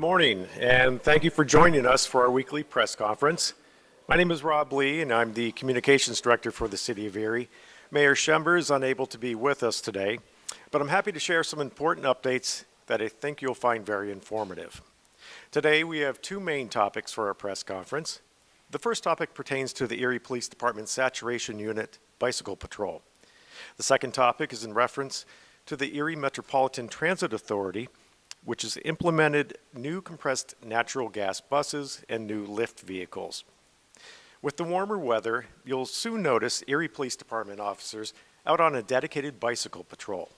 morning, and thank you for joining us for our weekly press conference. My name is Rob Lee, and I'm the Communications Director for the City of Erie. Mayor Schember is unable to be with us today, but I'm happy to share some important updates that I think you'll find very informative. Today, we have two main topics for our press conference. The first topic pertains to the Erie Police Department Saturation Unit Bicycle Patrol. The second topic is in reference to the Erie Metropolitan Transit Authority, which has implemented new compressed natural gas buses and new lift vehicles. With the warmer weather, you'll soon notice Erie Police Department officers out on a dedicated bicycle patrol.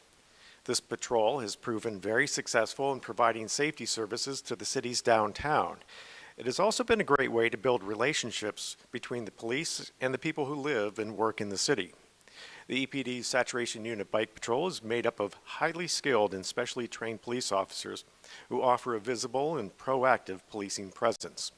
This patrol has proven very successful in providing safety services to the city's downtown. It has also been a great way to build relationships between the police and the people who live and work in the city. The EPD's Saturation Unit Bike Patrol is made up of highly skilled and specially trained police officers who offer a visible and proactive policing presence.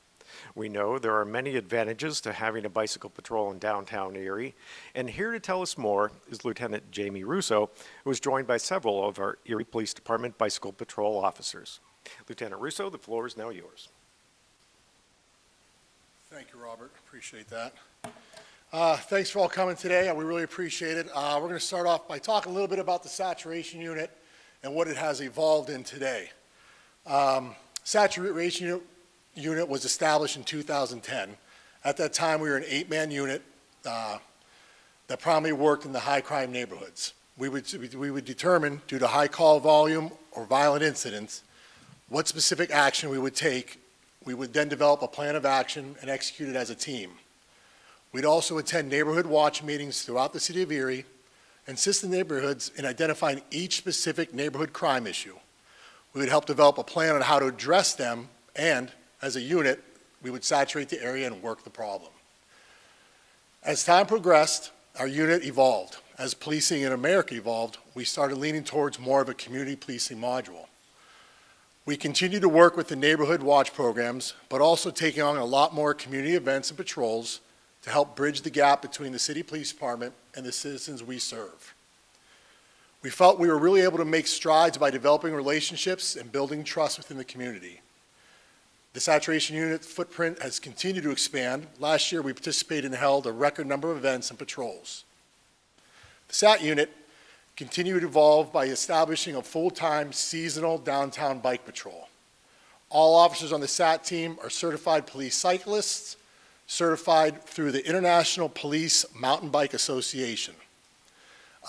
We know there are many advantages to having a bicycle patrol in downtown Erie, and here to tell us more is Lieutenant Jamie Russo, who is joined by several of our Erie Police Department Bicycle Patrol officers. Lieutenant Russo, the floor is now yours. Thank you, Robert. Appreciate that. Thanks for all coming today. We really appreciate it. We're going to start off by talking a little bit about the saturation unit and what it has evolved in today. Saturation unit was established in 2010. At that time, we were an 8-man unit that primarily worked in the high crime neighborhoods. We would determine, due to high call volume or violent incidents, what specific action we would take. We would then develop a plan of action and execute it as a team. We'd also attend neighborhood watch meetings throughout the city of Erie and assist the neighborhoods in identifying each specific neighborhood crime issue. We would help develop a plan on how to address them, and as a unit, we would saturate the area and work the problem. As time progressed, our unit evolved. As policing in America evolved, we started leaning towards more of a community policing module. We continue to work with the neighborhood watch programs, but also taking on a lot more community events and patrols to help bridge the gap between the city police department and the citizens we serve. We felt we were really able to make strides by developing relationships and building trust within the community. The saturation unit footprint has continued to expand. Last year, we participated and held a record number of events and patrols. The SAT unit continued to evolve by establishing a full-time seasonal downtown bike patrol. All officers on the SAT team are certified police cyclists, certified through the International Police Mountain Bike Association.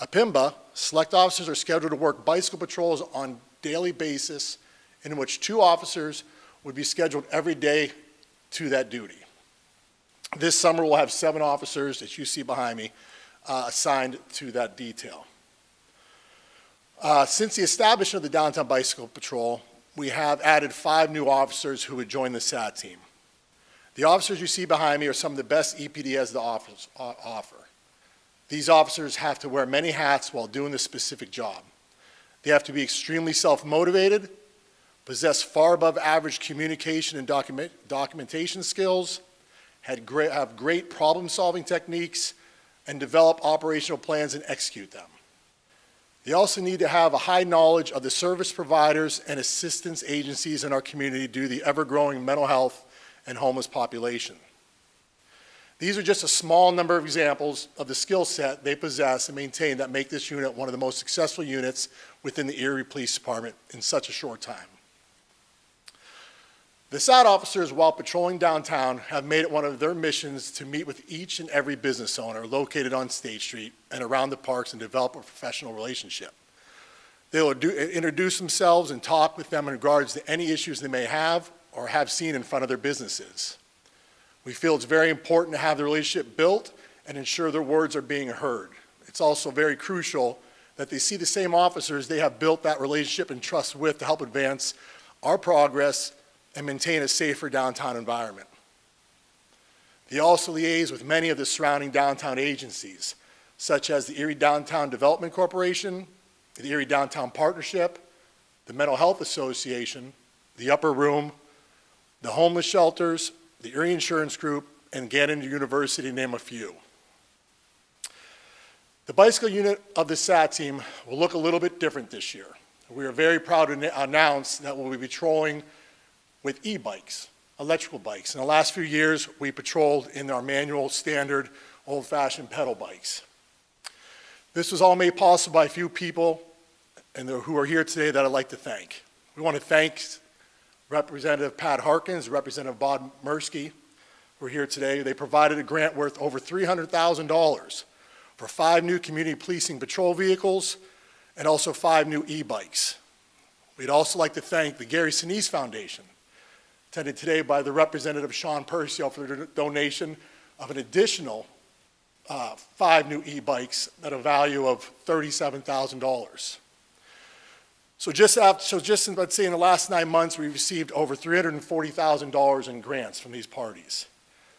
PIMBA, select officers are scheduled to work bicycle patrols on a daily basis, in which 2 officers would be scheduled every day to that duty. This summer we'll have 7 officers, as you see behind me, assigned to that detail. Since the establishment of the Downtown Bicycle Patrol, we have added 5 new officers who would join the SAT team. The officers you see behind me are some of the best EPD has to offer. These officers have to wear many hats while doing this specific job. They have to be extremely self-motivated, possess far above average communication and documentation skills, have great problem-solving techniques, and develop operational plans and execute them. They also need to have a high knowledge of the service providers and assistance agencies in our community due to the ever-growing mental health and homeless population. These are just a small number of examples of the skill set they possess and maintain that make this unit one of the most successful units within the Erie Police Department in such a short time. The SAT officers, while patrolling downtown, have made it one of their missions to meet with each and every business owner located on State Street and around the parks and develop a professional relationship. They will introduce themselves and talk with them in regards to any issues they may have or have seen in front of their businesses. We feel it's very important to have the relationship built and ensure their words are being heard. It's also very crucial that they see the same officers they have built that relationship and trust with to help advance our progress and maintain a safer downtown environment. They also liaise with many of the surrounding downtown agencies, such as the Erie Downtown Development Corporation, the Erie Downtown Partnership, the Mental Health Association, the Upper Room, the homeless shelters, the Erie Insurance Group, and Gannon University, to name a few. The bicycle unit of the SAT team will look a little bit different this year. We are very proud to announce that we'll be patrolling with e-bikes, electrical bikes. In the last few years, we patrolled in our manual, standard, old-fashioned pedal bikes. This was all made possible by a few people who are here today that I'd like to thank. We want to thank Representative Pat Harkins, Representative Bob Mursky, who are here today. They provided a grant worth over $300,000 for 5 new community policing patrol vehicles and also 5 new e-bikes. We'd also like to thank the Gary Sinise Foundation, attended today by the Representative Sean Percival, for the donation of an additional 5 new e-bikes at a value of $37,000. So just let's say in the last 9 months, we received over $340,000 in grants from these parties.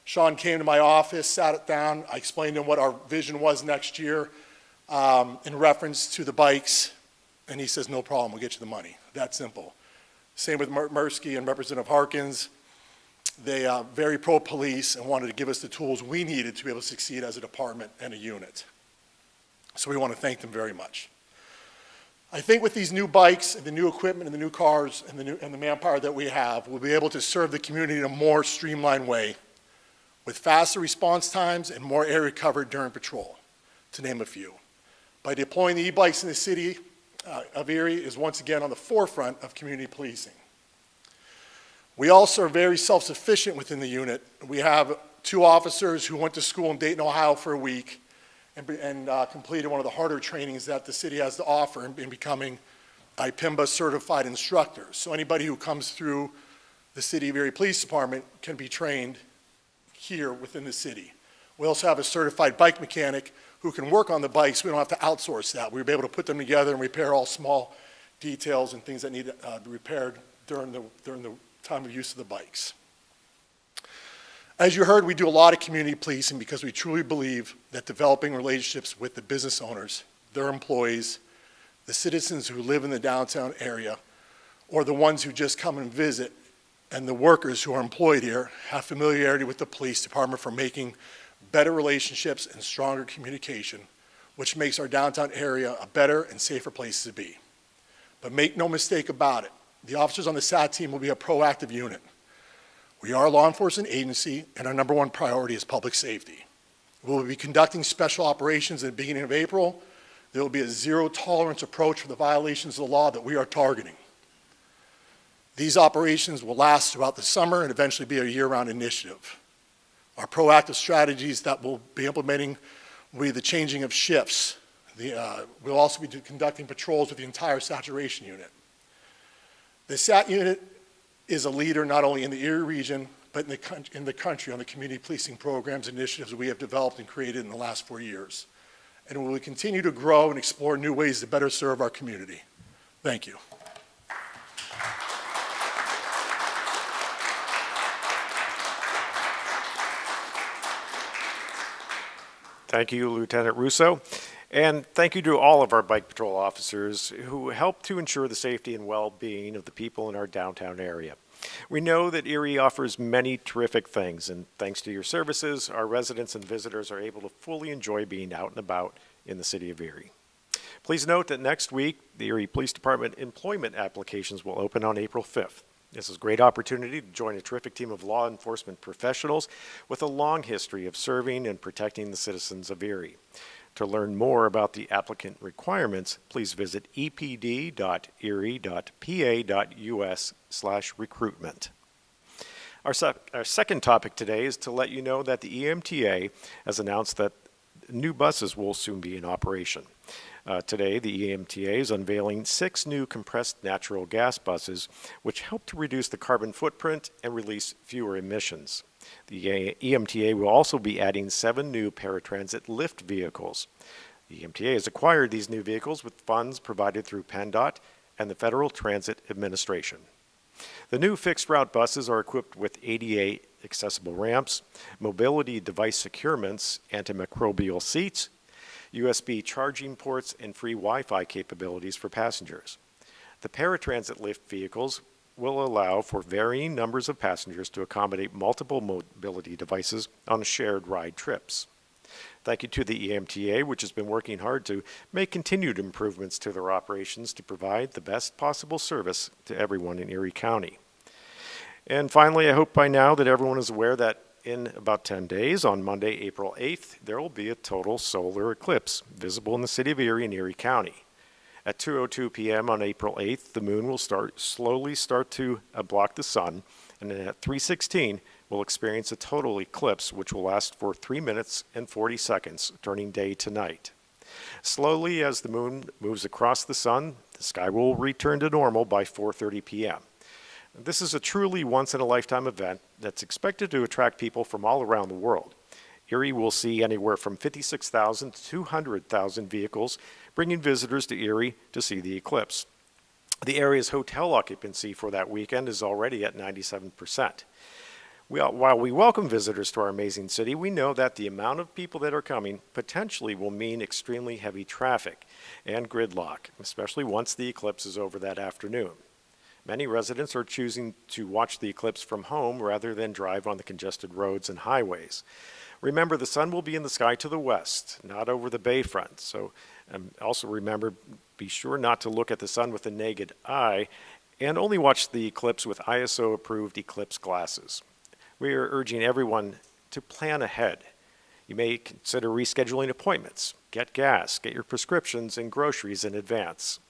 Sean came to my office, sat it down. I explained to him what our vision was next year in reference to the bikes, and he says, no problem, we'll get you the money. That simple. Same with Mursky and Representative Harkins. They are very pro-police and wanted to give us the tools we needed to be able to succeed as a department and a unit. So we want to thank them very much. I think with these new bikes and the new equipment and the new cars and the manpower that we have, we'll be able to serve the community in a more streamlined way with faster response times and more area covered during patrol, to name a few. By deploying the e-bikes in the city of Erie is once again on the forefront of community policing. We also are very self-sufficient within the unit. We have 2 officers who went to school in Dayton, Ohio for a week and completed one of the harder trainings that the city has to offer in becoming IPIMBA certified instructors. So anybody who comes through the City of Erie Police Department can be trained here within the city. We also have a certified bike mechanic who can work on the bikes. We don't have to outsource that. We'll be able to put them together and repair all small details and things that need to be repaired during the time of use of the bikes. As you heard, we do a lot of community policing because we truly believe that developing relationships with the business owners, their employees, the citizens who live in the downtown area, or the ones who just come and visit, and the workers who are employed here have familiarity with the police department for making better relationships and stronger communication, which makes our downtown area a better and safer place to be. But make no mistake about it, the officers on the SAT team will be a proactive unit. We are a law enforcement agency, and our #1 priority is public safety. We will be conducting special operations at the beginning of April. There will be a zero-tolerance approach for the violations of the law that we are targeting. These operations will last throughout the summer and eventually be a year-round initiative. Our proactive strategies that we'll be implementing will be the changing of shifts. We'll also be conducting patrols with the entire saturation unit. The SAT unit is a leader not only in the Erie region, but in the country on the community policing programs and initiatives we have developed and created in the last 4 years. And we will continue to grow and explore new ways to better serve our community. Thank you. Thank you, Lieutenant Russo. And thank you to all of our bike patrol officers who help to ensure the safety and well-being of the people in our downtown area. We know that Erie offers many terrific things, and thanks to your services, our residents and visitors are able to fully enjoy being out and about in the city of Erie. Please note that next week, the Erie Police Department employment applications will open on April 5th. This is a great opportunity to join a terrific team of law enforcement professionals with a long history of serving and protecting the citizens of Erie. To learn more about the applicant requirements, please visit epd.erie.pa.us/recruitment. Our second topic today is to let you know that the EMTA has announced that new buses will soon be in operation. Today, the EMTA is unveiling 6 new compressed natural gas buses, which help to reduce the carbon footprint and release fewer emissions. The EMTA will also be adding 7 new paratransit lift vehicles. The EMTA has acquired these new vehicles with funds provided through PennDOT and the Federal Transit Administration. The new fixed route buses are equipped with ADA accessible ramps, mobility device securements, antimicrobial seats, USB charging ports, and free Wi-Fi capabilities for passengers. The paratransit lift vehicles will allow for varying numbers of passengers to accommodate multiple mobility devices on shared ride trips. Thank you to the EMTA, which has been working hard to make continued improvements to their operations to provide the best possible service to everyone in Erie County. And finally, I hope by now that everyone is aware that in about 10 days, on Monday, April 8th, there will be a total solar eclipse visible in the city of Erie and Erie County. At 2:02 p.m. on April 8th, the moon will slowly start to block the sun, and then at 3:16, we'll experience a total eclipse, which will last for 3 minutes and 40 seconds, turning day to night. Slowly, as the moon moves across the sun, the sky will return to normal by 4:30 p.m. This is a truly once-in-a-lifetime event that's expected to attract people from all around the world. Erie will see anywhere from 56,000 to 200,000 vehicles bringing visitors to Erie to see the eclipse. The area's hotel occupancy for that weekend is already at 97%. While we welcome visitors to our amazing city, we know that the amount of people that are coming potentially will mean extremely heavy traffic and gridlock, especially once the eclipse is over that afternoon. Many residents are choosing to watch the eclipse from home rather than drive on the congested roads and highways. Remember, the sun will be in the sky to the west, not over the bayfront. So also remember, be sure not to look at the sun with the naked eye and only watch the eclipse with ISO-approved eclipse glasses. We are urging everyone to plan ahead. You may consider rescheduling appointments, get gas, get your prescriptions and groceries in advance.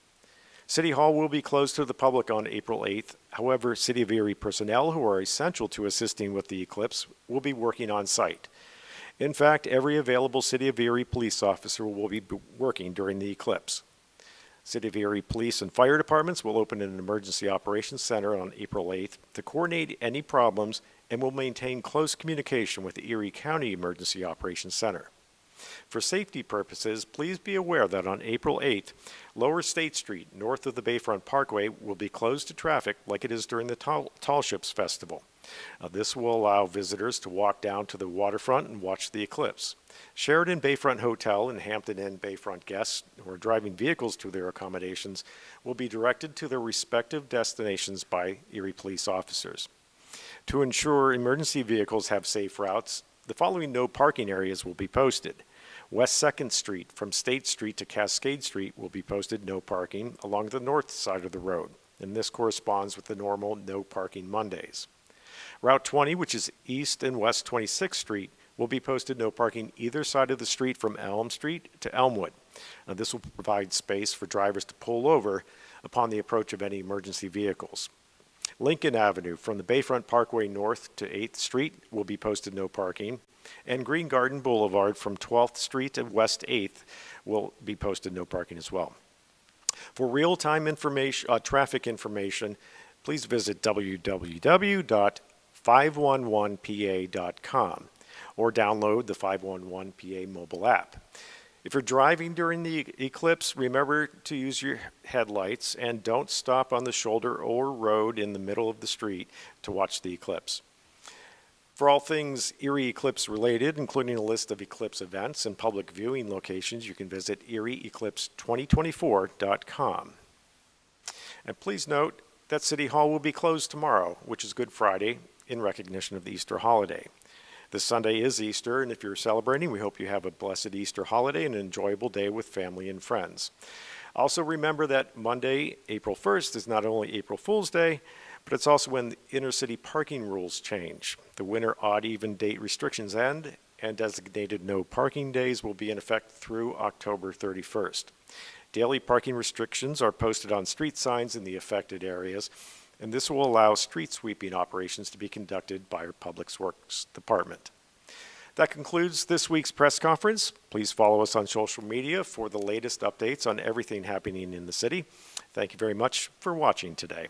City Hall will be closed to the public on April 8th. However, City of Erie personnel who are essential to assisting with the eclipse will be working on site. In fact, every available City of Erie police officer will be working during the eclipse. City of Erie police and fire departments will open an emergency operations center on April 8th to coordinate any problems and will maintain close communication with the Erie County Emergency Operations Center. For safety purposes, please be aware that on April 8th, Lower State Street, north of the Bayfront Parkway, will be closed to traffic like it is during the Tall Ships Festival. This will allow visitors to walk down to the waterfront and watch the eclipse. Sheridan Bayfront Hotel and Hampton Inn Bayfront guests who are driving vehicles to their accommodations will be directed to their respective destinations by Erie police officers. To ensure emergency vehicles have safe routes, the following no parking areas will be posted. West 2nd Street from State Street to Cascade Street will be posted no parking along the north side of the road, and this corresponds with the normal no parking Mondays. Route 20, which is East and West 26th Street, will be posted no parking either side of the street from Elm Street to Elmwood. This will provide space for drivers to pull over upon the approach of any emergency vehicles. Lincoln Avenue from the Bayfront Parkway north to 8th Street will be posted no parking, and Green Garden Boulevard from 12th Street to West 8th will be posted no parking as well. For real-time traffic information, please visit www.511pa.com or download the 511PA mobile app. If you're driving during the eclipse, remember to use your headlights and don't stop on the shoulder or road in the middle of the street to watch the eclipse. For all things Erie Eclipse related, including a list of eclipse events and public viewing locations, you can visit erieeclipse2024.com. And please note that City Hall will be closed tomorrow, which is Good Friday, in recognition of the Easter holiday. This Sunday is Easter, and if you're celebrating, we hope you have a blessed Easter holiday and an enjoyable day with family and friends. Also remember that Monday, April 1st, is not only April Fool's Day, but it's also when the inner-city parking rules change. The winter odd-even date restrictions end, and designated no parking days will be in effect through October 31st. Daily parking restrictions are posted on street signs in the affected areas, and this will allow street sweeping operations to be conducted by our Public Works Department. That concludes this week's press conference. Please follow us on social media for the latest updates on everything happening in the city. Thank you very much for watching today.